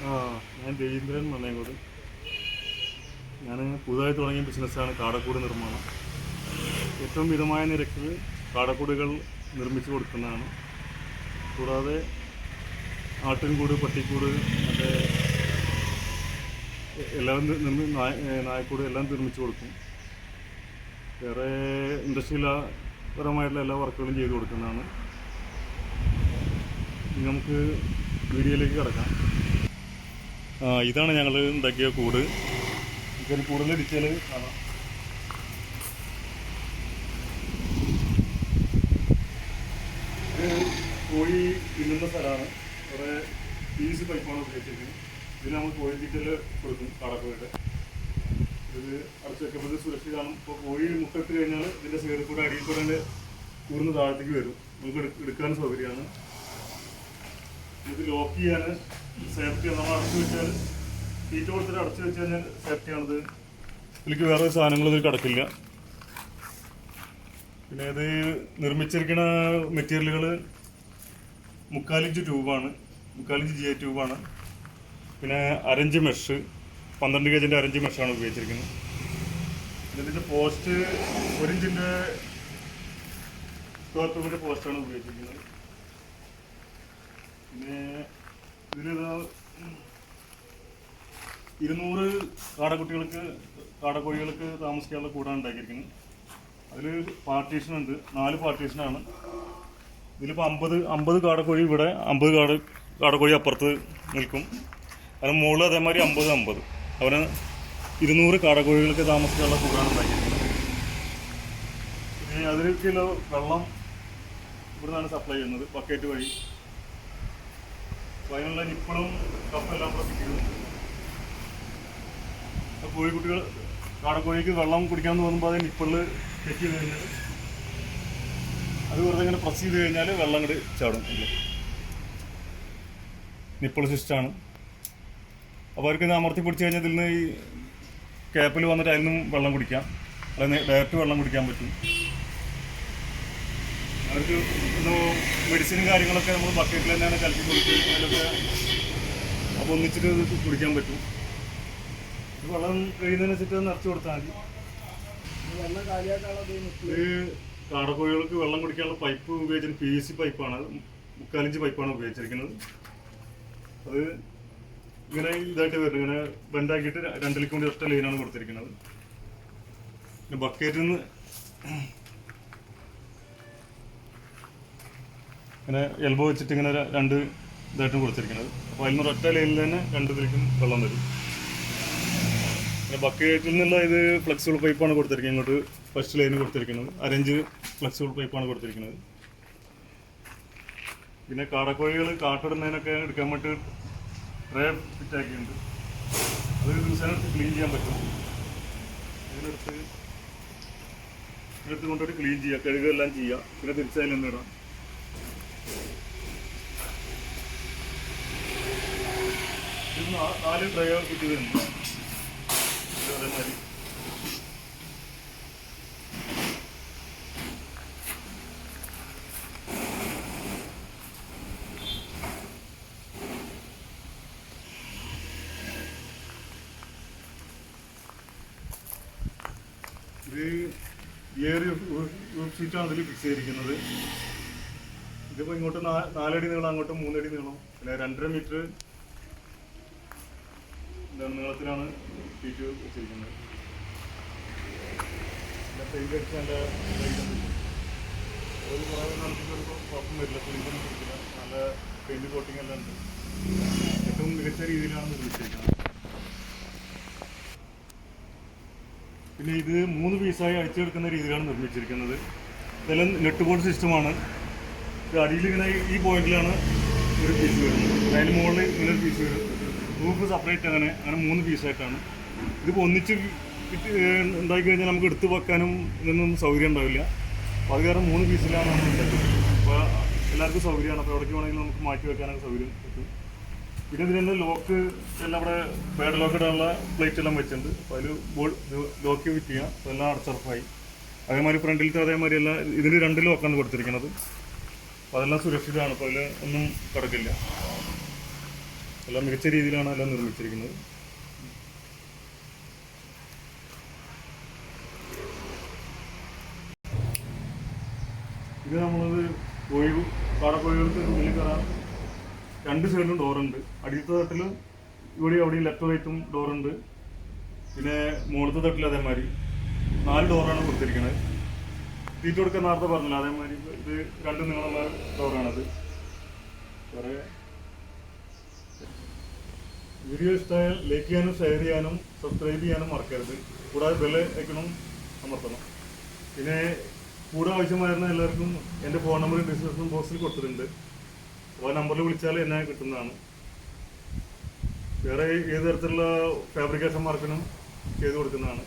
ആ, ഞാൻ രവീന്ദ്രൻ മണ്ണേങ്കോട്. ഞാൻ പുതുതായി തുടങ്ങിയ ബിസിനസ്സാണ് കാടക്കൂട് നിർമ്മാണം. ഏറ്റവും മിതമായ നിരക്കിൽ കാടക്കൂടുകൾ നിർമ്മിച്ചു കൊടുക്കുന്നതാണ്. കൂടാതെ ആട്ടിൻകൂട്, പട്ടിക്കൂട്, മറ്റേ എല്ലാം നായക്കൂട് എല്ലാം നിർമ്മിച്ചു കൊടുക്കും. വേറെ ഇൻഡസ്ട്രിയൽപരമായിട്ടുള്ള എല്ലാ വർക്കുകളും ചെയ്തു കൊടുക്കുന്നതാണ്. നമുക്ക് വീഡിയോയിലേക്ക് കിടക്കാം. ഇതാണ് ഞങ്ങൾ ഉണ്ടാക്കിയ കൂട്. നമുക്കൊരു കൂടുതൽ ഡീറ്റെയിൽ കാണാം. ഇത് കോഴി തിന്നുന്ന സ്ഥലമാണ്. കുറേ PVC പൈപ്പാണ് ഉപയോഗിച്ചിരിക്കുന്നത്. ഇതിൽ നമ്മൾ കോഴി ഡീറ്റെയിൽ കൊടുക്കും. കാടക്കോഴിയുടെ ഇത് അടച്ച് വെക്കുമ്പോൾ സുരക്ഷിതമാണ്. ഇപ്പോൾ കോഴി മുട്ടിട്ട് കഴിഞ്ഞാൽ ഇതിൻ്റെ സൈഡിൽ കൂടെ അടിയിൽ കൂടെ കൂർന്ന് താഴത്തേക്ക് വരും. നമുക്ക് എടുക്കാൻ സൗകര്യമാണ്. ഇത് ലോക്ക് ചെയ്യാൻ സേഫ്റ്റിയാണ്. നമ്മൾ അടച്ചു വെച്ചാൽ തീറ്റ കൊടുത്തിട്ട് അടച്ചു വെച്ച് കഴിഞ്ഞാൽ സേഫ്റ്റിയാണിത്. ഇതിലേക്ക് വേറെ സാധനങ്ങൾ ഇതിൽ കിടക്കില്ല. പിന്നെ ഇത് നിർമ്മിച്ചിരിക്കുന്ന മെറ്റീരിയലുകൾ 3/4 ഇഞ്ച് ട്യൂബാണ്. 3/4 inch GI ട്യൂബാണ്. പിന്നെ അരഞ്ച് മെഷ്, 12 ഗേജിൻ്റെ അരഞ്ച് മെഷാണ് ഉപയോഗിച്ചിരിക്കുന്നത്. ഇതിൻ്റെ പോസ്റ്റ് 1 ഇഞ്ചിൻ്റെ ട്യൂബിൻ്റെ പോസ്റ്റാണ് ഉപയോഗിച്ചിരിക്കുന്നത്. പിന്നെ ഇതിലിതാ 200 കാടക്കോഴികൾക്ക് താമസിക്കാനുള്ള കൂടാണ് ഉണ്ടാക്കിയിരിക്കുന്നത്. അതിൽ പാർട്ടീഷനുണ്ട്, 4 പാർട്ടീഷനാണ്. ഇതിലിപ്പോൾ 50 കാടക്കോഴി ഇവിടെ, 50 കാടക്കോഴി അപ്പുറത്ത് നിൽക്കും. അതിന് മുകളിൽ അതേമാതിരി 50 അവന് 200 കാടക്കോഴികൾക്ക് താമസിക്കാനുള്ള കൂടാണ് ഉണ്ടാക്കിയിരിക്കുന്നത്. പിന്നെ അതിലേക്കുള്ള വെള്ളം ഇവിടെ നിന്നാണ് സപ്ലൈ ചെയ്യുന്നത്, ബക്കറ്റ് വഴി. അപ്പോൾ അതിനുള്ള നിപ്പിളും കപ്പെല്ലാം പ്രസിക്കുന്നുണ്ട്. കോഴിക്കുട്ടികൾ കാടക്കോഴിക്ക് വെള്ളം കുടിക്കാൻ തോന്നുമ്പോൾ അത് നിപ്പിളിൽ ചെക്ക് ചെയ്ത് കഴിഞ്ഞാൽ അത് വെറുതെ ഇങ്ങനെ പ്രസ് ചെയ്ത് കഴിഞ്ഞാൽ വെള്ളം ഇങ്ങോട്ട് ചാടും. നിപ്പിൾ സിസ്റ്റമാണ്. അപ്പോൾ അവർക്ക് ഇത് അമർത്തി പിടിച്ച് കഴിഞ്ഞാൽ ഇതിൽ നിന്ന് ഈ ക്യാപ്പിൽ വന്നിട്ട് അതിൽ നിന്നും വെള്ളം കുടിക്കാം. അല്ലെങ്കിൽ ഡയറക്റ്റ് വെള്ളം കുടിക്കാൻ പറ്റും. അവർക്ക് മെഡിസിനും കാര്യങ്ങളൊക്കെ നമ്മൾ ബക്കറ്റിൽ തന്നെയാണ് കലക്കി കൊടുത്ത് അതിലൊക്കെ അപ്പോൾ ഒന്നിച്ചിട്ട് ഇത് കുടിക്കാൻ പറ്റും. വെള്ളം കഴിയുന്നതിനനുസരിച്ച് നിറച്ച് കൊടുത്താൽ മതി. ഇത് കാടക്കോഴികൾക്ക് വെള്ളം കുടിക്കാനുള്ള പൈപ്പ് ഉപയോഗിച്ചിട്ട് PVC പൈപ്പാണ്. 3/4 ഇഞ്ച് പൈപ്പാണ് ഉപയോഗിച്ചിരിക്കുന്നത്. അത് ഇങ്ങനെ ഇതായിട്ട് വരുന്നത്, ഇങ്ങനെ ബെൻഡാക്കിയിട്ട് 2 കൂടി ഒറ്റ ലൈനാണ് കൊടുത്തിരിക്കുന്നത്. പിന്നെ ബക്കറ്റിൽ നിന്ന് ഇങ്ങനെ എൽബോ വെച്ചിട്ട് ഇങ്ങനെ 2 ഇതായിട്ടും കൊടുത്തിരിക്കുന്നത്. അപ്പോൾ അതിൽ നിന്ന് ഒറ്റ ലൈനിൽ തന്നെ 2 ഇതിലേക്കും വെള്ളം വരും. ബക്കറ്റിൽ നിന്നുള്ള ഇത് ഫ്ലെക്സിബിൾ പൈപ്പാണ് കൊടുത്തിരിക്കുന്നത്. ഇങ്ങോട്ട് ഫസ്റ്റ് ലൈന് കൊടുത്തിരിക്കുന്നത് അരഞ്ച് ഫ്ലെക്സിബിൾ പൈപ്പാണ് കൊടുത്തിരിക്കുന്നത്. പിന്നെ കാടക്കോഴികൾ കാട്ടിടുന്നതിനൊക്കെ എടുക്കാൻ വേണ്ടി ട്രേ ഫിറ്റാക്കിയിട്ടുണ്ട്. അത് ദിവസം ക്ലീൻ ചെയ്യാൻ പറ്റും. ഇതിനെടുത്ത് കൊണ്ടുപോയിട്ട് ക്ലീൻ ചെയ്യുക, കഴുകുകയെല്ലാം ചെയ്യുക. പിന്നെ തിരിച്ചതിൽ നിന്ന് ഇടാം. ഇത് 4 ട്രേ കിട്ടി വരുന്നു. അതേമാതിരി ഇത് റൂഫ് ഷീറ്റാണ് ഇതിൽ ഫിക്സ് ചെയ്തിരിക്കുന്നത്. ഇതിപ്പോൾ ഇങ്ങോട്ട് 4 അടി നീളം, അങ്ങോട്ട് 3 അടി നീളം, പിന്നെ 2.5 മീറ്റർ നീളത്തിലാണ് ഷീറ്റ് വെച്ചിരിക്കുന്നത്. പെയിൻ്റ് അടിച്ച് നല്ല ഒരു കുറേ നാളത്തേക്ക് ഒരു കുഴപ്പം വരില്ല. പെയിൻ്റൊന്നും പിടിക്കില്ല. നല്ല പെയിൻറ്റ് കോട്ടിങ് എല്ലാം ഉണ്ട്. ഏറ്റവും മികച്ച രീതിയിലാണ് നിർമ്മിച്ചിരിക്കുന്നത്. പിന്നെ ഇത് 3 പീസായി അഴിച്ചെടുക്കുന്ന രീതിയിലാണ് നിർമ്മിച്ചിരിക്കുന്നത്. ഇതെല്ലാം നെറ്റ് ബോർഡ് സിസ്റ്റമാണ്. അടിയിൽ ഇങ്ങനെ ഈ പോയിന്റിലാണ് ഒരു പീസ് വരുന്നത്. അതിന് മുകളിൽ ഇങ്ങനെ ഒരു പീസ് വരും. റൂഫ് സെപ്പറേറ്റ് അങ്ങനെ 3 പീസായിട്ടാണ്. ഇതിപ്പോൾ ഒന്നിച്ച് ഉണ്ടാക്കി കഴിഞ്ഞാൽ നമുക്ക് എടുത്ത് വെക്കാനും ഇതിനൊന്നും സൗകര്യം ഉണ്ടാവില്ല. അപ്പോൾ അത് കാരണം 3 പീസിലാണ് നമ്മൾ ഉണ്ടാക്കുന്നത്. അപ്പോൾ എല്ലാവർക്കും സൗകര്യമാണ്. അപ്പോൾ എവിടേക്ക് വേണമെങ്കിലും നമുക്ക് മാറ്റി വെക്കാനൊക്കെ സൗകര്യം കിട്ടും. പിന്നെ ഇതിൽ തന്നെ ലോക്ക് എല്ലാം ഇവിടെ പാഡ് ലോക്ക് ഇടാനുള്ള പ്ലേറ്റ് എല്ലാം വെച്ചിട്ടുണ്ട്. അപ്പോൾ അതിൽ ലോക്ക് ഫിറ്റ് ചെയ്യാം. അപ്പോൾ എല്ലാം അടച്ചുറപ്പായി. അതേമാതിരി ഫ്രണ്ടിലത്തെ അതേമാതിരി എല്ലാം ഇതിന് 2 ലോക്കാണ് കൊടുത്തിരിക്കുന്നത്. അപ്പോൾ അതെല്ലാം സുരക്ഷിതമാണ്. അപ്പോൾ അതിൽ ഒന്നും കിടക്കില്ല. എല്ലാം മികച്ച രീതിയിലാണ് എല്ലാം നിർമ്മിച്ചിരിക്കുന്നത്. ഇത് നമ്മളത് കാടക്കോഴികൾക്ക് ഉള്ളിൽ കയറാൻ 2 സൈഡിലും ഡോറുണ്ട്. അടിയത്തെ തട്ടിൽ ഇവിടെ അവിടെയും ലെഫ്റ്റ് റൈറ്റും ഡോറുണ്ട്. പിന്നെ മുകളിലത്തെ തട്ടിൽ അതേമാതിരി 4 ഡോറാണ് കൊടുത്തിരിക്കുന്നത്. തീറ്റ കൊടുക്കാൻ നേരത്തെ പറഞ്ഞില്ല, അതേമാതിരി ഇത് 2 നീളമുള്ള ഡോറാണത്. വേറെ വീഡിയോ ഇഷ്ടമായാൽ ലൈക്ക് ചെയ്യാനും ഷെയർ ചെയ്യാനും സബ്സ്ക്രൈബ് ചെയ്യാനും മറക്കരുത്. കൂടാതെ ബെൽ ഐക്കണും അമർത്തണം. പിന്നെ കൂടെ ആവശ്യമായിരുന്ന എല്ലാവർക്കും എൻ്റെ ഫോൺ നമ്പർ ഡിസ്ക്രിപ്ഷൻ ബോക്സിൽ കൊടുത്തിട്ടുണ്ട്. അപ്പോൾ ആ നമ്പറിൽ വിളിച്ചാൽ എന്നെ കിട്ടുന്നതാണ്. വേറെ ഏത് തരത്തിലുള്ള ഫാബ്രിക്കേഷൻ വർക്കിനും ചെയ്തു കൊടുക്കുന്നതാണ്.